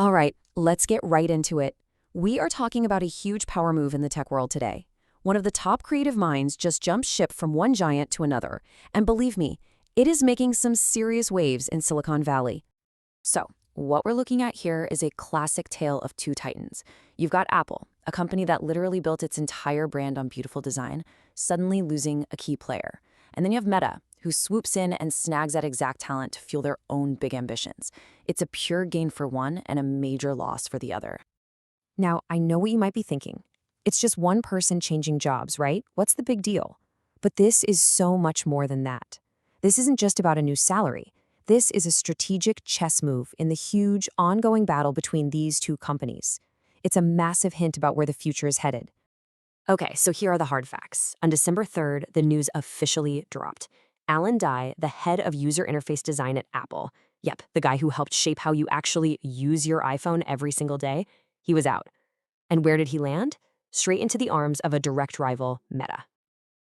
All right, let's get right into it. We are talking about a huge power move in the tech world today. One of the top creative minds just jumped ship from one giant to another. And believe me, it is making some serious waves in Silicon Valley. So, what we're looking at here is a classic tale of two titans. You've got Apple, a company that literally built its entire brand on beautiful design, suddenly losing a key player. And then you have Meta, who swoops in and snags that exact talent to fuel their own big ambitions. It's a pure gain for one and a major loss for the other. Now, I know what you might be thinking. It's just one person changing jobs, right? What's the big deal? But this is so much more than that. This isn't just about a new salary. This is a strategic chess move in the huge, ongoing battle between these two companies. It's a massive hint about where the future is headed. Okay, so here are the hard facts. On December 3rd, the news officially dropped. Alan Dye, the head of user interface design at Apple, yep, the guy who helped shape how you actually use your iPhone every single day, he was out. And where did he land? Straight into the arms of a direct rival, Meta.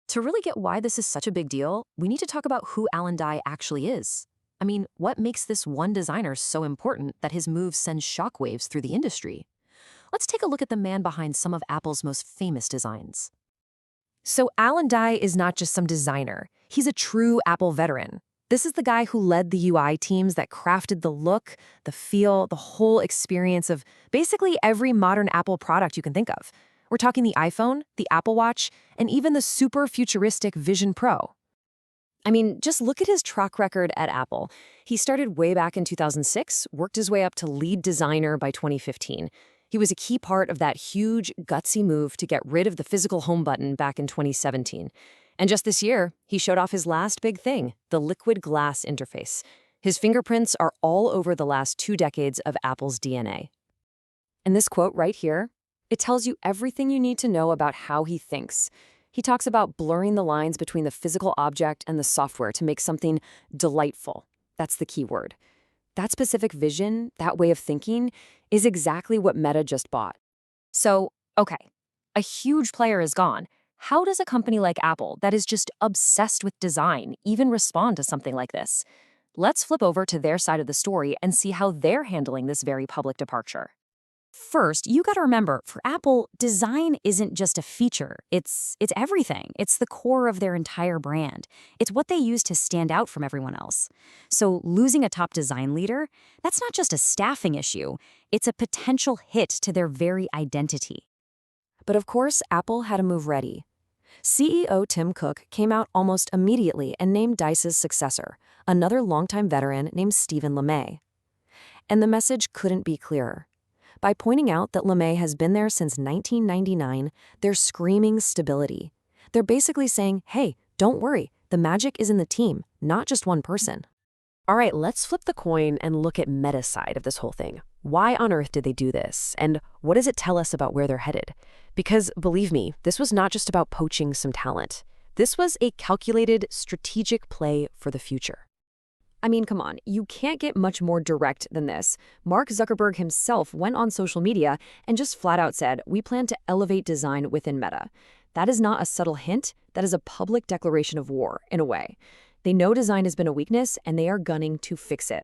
To really get why this is such a big deal, we need to talk about who Alan Dye actually is. I mean, what makes this one designer so important that his moves send shockwaves through the industry? Let's take a look at the man behind some of Apple's most famous designs. So Alan Dye is not just some designer. He's a true Apple veteran. This is the guy who led the UI teams that crafted the look, the feel, the whole experience of basically every modern Apple product you can think of. We're talking the iPhone, the Apple Watch, and even the super futuristic Vision Pro. I mean, just look at his track record at Apple. He started way back in 2006, worked his way up to lead designer by 2015. He was a key part of that huge, gutsy move to get rid of the physical home button back in 2017. And just this year, he showed off his last big thing, the liquid glass interface. His fingerprints are all over the last 2 decades of Apple's DNA. And this quote right here, it tells you everything you need to know about how he thinks. He talks about blurring the lines between the physical object and the software to make something delightful. That's the key word. That specific vision, that way of thinking, is exactly what Meta just bought. So, okay, a huge player is gone. How does a company like Apple, that is just obsessed with design, even respond to something like this? Let's flip over to their side of the story and see how they're handling this very public departure. First, you gotta remember, for Apple, design isn't just a feature. It's everything. It's the core of their entire brand. It's what they use to stand out from everyone else. So losing a top design leader, that's not just a staffing issue. It's a potential hit to their very identity. But of course, Apple had a move ready. CEO Tim Cook came out almost immediately and named Dice's successor, another longtime veteran named Stephen LeMay. And the message couldn't be clearer. By pointing out that LeMay has been there since 1999, they're screaming stability. They're basically saying, hey, don't worry, the magic is in the team, not just one person. All right, let's flip the coin and look at Meta's side of this whole thing. Why on earth did they do this? And what does it tell us about where they're headed? Because, believe me, this was not just about poaching some talent. This was a calculated, strategic play for the future. I mean, come on, you can't get much more direct than this. Mark Zuckerberg himself went on social media and just flat out said, we plan to elevate design within Meta. That is not a subtle hint, that is a public declaration of war, in a way. They know design has been a weakness, and they are gunning to fix it.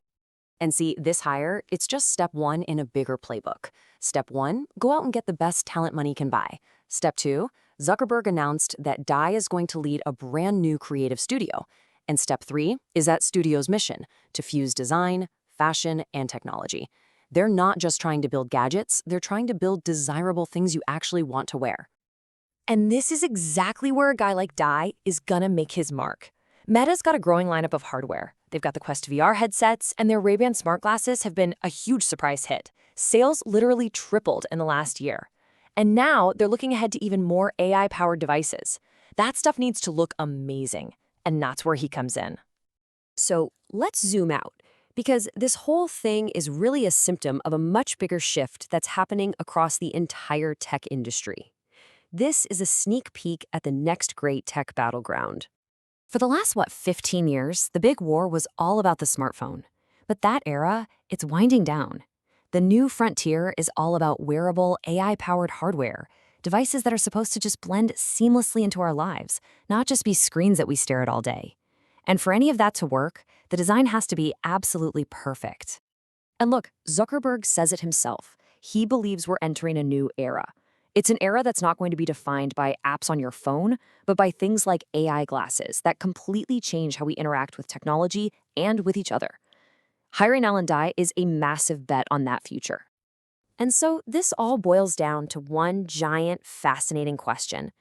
And see, this hire, it's just step 1 in a bigger playbook. Step 1, go out and get the best talent money can buy. Step 2, Zuckerberg announced that Dye is going to lead a brand new creative studio. And step 3 is that studio's mission, to fuse design, fashion, and technology. They're not just trying to build gadgets, they're trying to build desirable things you actually want to wear. And this is exactly where a guy like Dye is gonna make his mark. Meta's got a growing lineup of hardware. They've got the Quest VR headsets, and their Ray-Ban smart glasses have been a huge surprise hit. Sales literally tripled in the last year. And now they're looking ahead to even more AI-powered devices. That stuff needs to look amazing. And that's where he comes in. So let's zoom out, because this whole thing is really a symptom of a much bigger shift that's happening across the entire tech industry. This is a sneak peek at the next great tech battleground. For the last, 15 years, the big war was all about the smartphone. But that era, it's winding down. The new frontier is all about wearable, AI-powered hardware, devices that are supposed to just blend seamlessly into our lives, not just be screens that we stare at all day. And for any of that to work, the design has to be absolutely perfect. And look, Zuckerberg says it himself. He believes we're entering a new era. It's an era that's not going to be defined by apps on your phone, but by things like AI glasses that completely change how we interact with technology and with each other. Hiring Alan Dye is a massive bet on that future. And so this all boils down to one giant, fascinating question.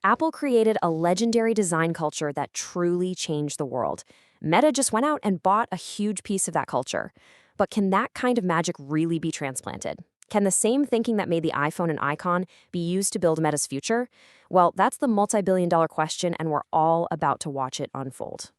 Apple created a legendary design culture that truly changed the world. Meta just went out and bought a huge piece of that culture. But can that kind of magic really be transplanted? Can the same thinking that made the iPhone an icon be used to build Meta's future? Well, that's the multi-billion-dollar question, and we're all about to watch it unfold.